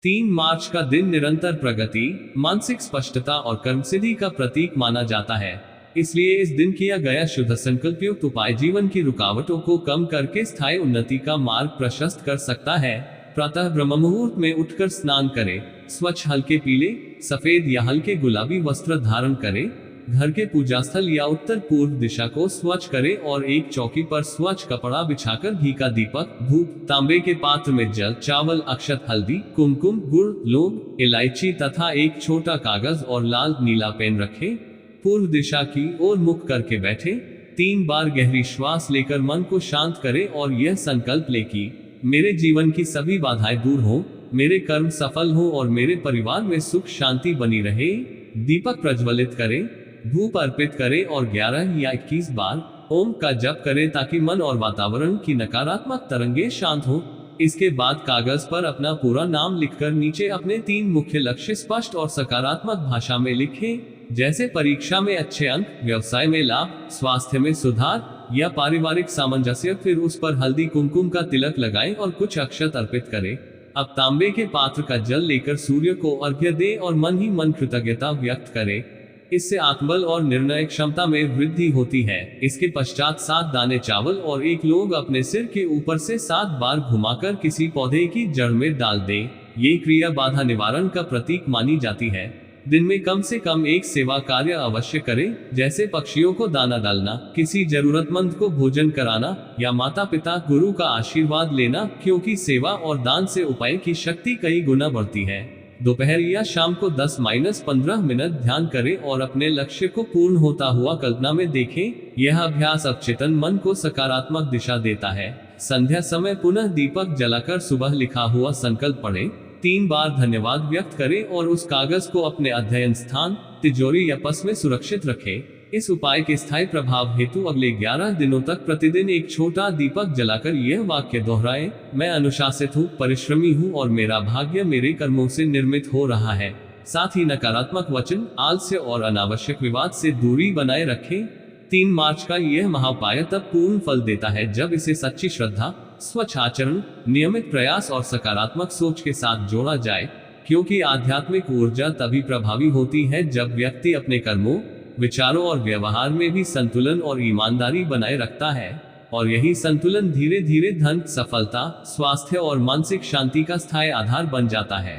3 मार्च का दिन निरंतर प्रगति, मानसिक स्पष्टता और कर्मसिद्धि का प्रतीक माना जाता है। इसलिए इस दिन किया गया शुद्ध संकल्पयुक्त उपाय जीवन की रुकावटों को कम करके स्थायी उन्नति का मार्ग प्रशस्त कर सकता है। प्रातः ब्रह्म मुहूर्त में उठकर स्नान करें। स्वच्छ हल्के पीले, सफेद या हल्के गुलाबी वस्त्र धारण करें। घर के पूजा स्थल या उत्तर पूर्व दिशा को स्वच्छ करें और एक चौकी पर स्वच्छ कपड़ा बिछाकर घी का दीपक, धूप, तांबे के पात्र में जल, चावल, अक्षत, हल्दी, कुमकुम, गुड़, लौंग, इलायची तथा एक छोटा कागज और लाल नीला पेन रखें। पूर्व दिशा की ओर मुख करके बैठे। 3 बार गहरी श्वास लेकर मन को शांत करें और यह संकल्प ले कि मेरे जीवन की सभी बाधाएं दूर हो, मेरे कर्म सफल हो और मेरे परिवार में सुख शांति बनी रहे। दीपक प्रज्वलित करें, धूप अर्पित करें और 11 या 21 बार ओम का जप करें ताकि मन और वातावरण की नकारात्मक तरंगे शांत हो। इसके बाद कागज पर अपना पूरा नाम लिखकर नीचे अपने 3 मुख्य लक्ष्य स्पष्ट और सकारात्मक भाषा में लिखें, जैसे परीक्षा में अच्छे अंक, व्यवसाय में लाभ, स्वास्थ्य में सुधार या पारिवारिक सामंजस्य। फिर उस पर हल्दी कुमकुम का तिलक लगाएं और कुछ अक्षत अर्पित करें। अब तांबे के पात्र का जल लेकर सूर्य को अर्घ्य दें और मन ही मन कृतज्ञता व्यक्त करें। इससे आत्मबल और निर्णय क्षमता में वृद्धि होती है। इसके पश्चात 7 दाने चावल और एक लौंग अपने सिर के ऊपर से 7 बार घुमाकर किसी पौधे की जड़ में डाल दें। ये क्रिया बाधा निवारण का प्रतीक मानी जाती है। दिन में कम से कम एक सेवा कार्य अवश्य करें, जैसे पक्षियों को दाना डालना, किसी जरूरतमंद को भोजन कराना या माता पिता गुरु का आशीर्वाद लेना, क्योंकि सेवा और दान से उपाय की शक्ति कई गुना बढ़ती है। दोपहर या शाम को 10-15 मिनट ध्यान करें और अपने लक्ष्य को पूर्ण होता हुआ कल्पना में देखें। यह अभ्यास अवचेतन मन को सकारात्मक दिशा देता है। संध्या समय पुनः दीपक जलाकर सुबह लिखा हुआ संकल्प पढ़ें, 3 बार धन्यवाद व्यक्त करें और उस कागज को अपने अध्ययन स्थान, तिजोरी या पर्स में सुरक्षित रखें। इस उपाय के स्थायी प्रभाव हेतु अगले 11 दिनों तक प्रतिदिन एक छोटा दीपक जलाकर यह वाक्य दोहराएं, मैं अनुशासित हूँ, परिश्रमी हूँ और मेरा भाग्य मेरे कर्मों से निर्मित हो रहा है। साथ ही नकारात्मक वचन, आलस्य और अनावश्यक विवाद से दूरी बनाए रखें। 3 मार्च का यह महाउपाय तब पूर्ण फल देता है जब इसे सच्ची श्रद्धा, स्वच्छ आचरण, नियमित प्रयास और सकारात्मक सोच के साथ जोड़ा जाए, क्योंकि आध्यात्मिक ऊर्जा तभी प्रभावी होती है जब व्यक्ति अपने कर्मों, विचारों और व्यवहार में भी संतुलन और ईमानदारी बनाए रखता है। और यही संतुलन धीरे धीरे धन, सफलता, स्वास्थ्य और मानसिक शांति का स्थायी आधार बन जाता है।